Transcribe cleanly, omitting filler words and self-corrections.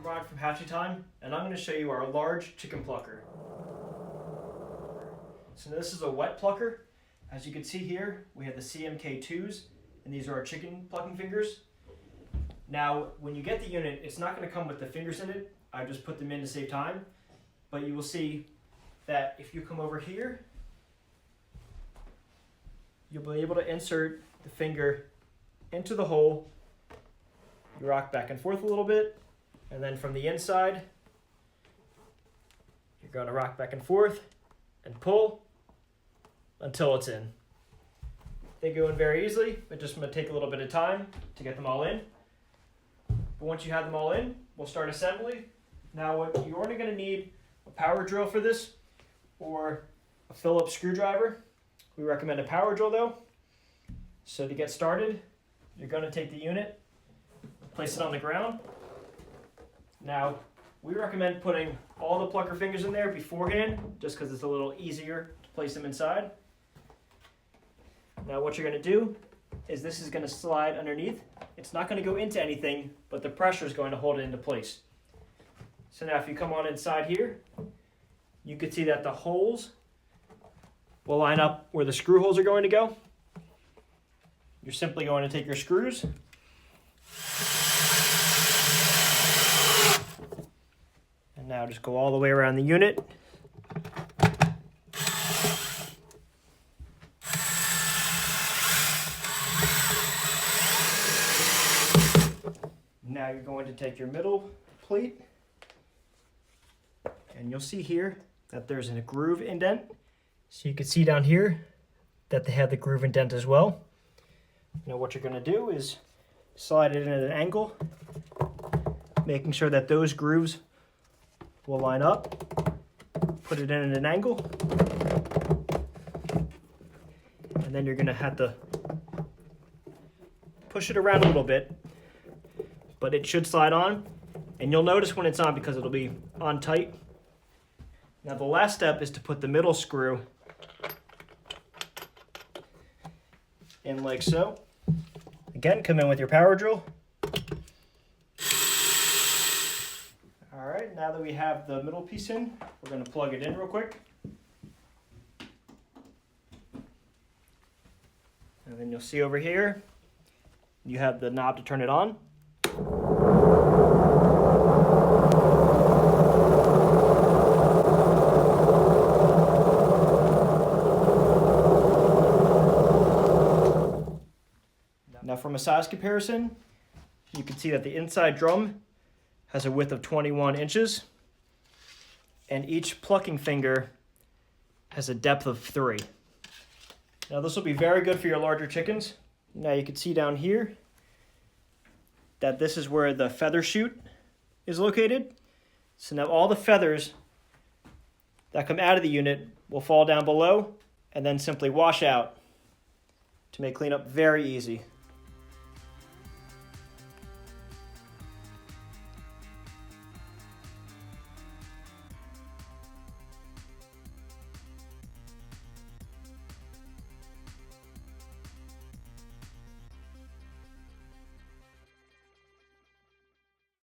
I'm Ryan from Hatchie Time, and I'm going to show you our large chicken plucker. So this is a wet plucker. As you can see here, we have the CMK2s, and these are our chicken plucking fingers. Now, when you get the unit, it's not going to come with the fingers in it. I just put them in to save time. But you will see that if you come over here, you'll be able to insert the finger into the hole. You rock back and forth a little bit, and then from the inside, you're going to rock back and forth and pull until it's in. They go in very easily, but just going to take a little bit of time to get them all in. But once you have them all in, we'll start assembly. Now, what you're only going to need a power drill for this, or a Phillips screwdriver. We recommend a power drill though. So to get started, you're going to take the unit, place it on the ground. Now, we recommend putting all the plucker fingers in there beforehand, just because it's a little easier to place them inside. Now what you're going to do is this is going to slide underneath. It's not going to go into anything, but the pressure is going to hold it into place. So now if you come on inside here, you can see that the holes will line up where the screw holes are going to go. You're simply going to take your screws and now just go all the way around the unit. Now you're going to take your middle pleat, and you'll see here that there's a groove indent. So you can see down here that they have the groove indent as well. Now what you're going to do is slide it in at an angle, making sure that those grooves will line up. Put it in at an angle, and then you're going to have to push it around a little bit, but it should slide on, and you'll notice when it's on because it'll be on tight. Now the last step is to put the middle screw in like so. Again, come in with your power drill. All right, now that we have the middle piece in, we're going to plug it in real quick. And then you'll see over here, you have the knob to turn it on. Now from a size comparison, you can see that the inside drum has a width of 21 inches, and each plucking finger has a depth of 3. Now this will be very good for your larger chickens. Now you can see down here that this is where the feather chute is located. So now all the feathers that come out of the unit will fall down below and then simply wash out to make cleanup very easy.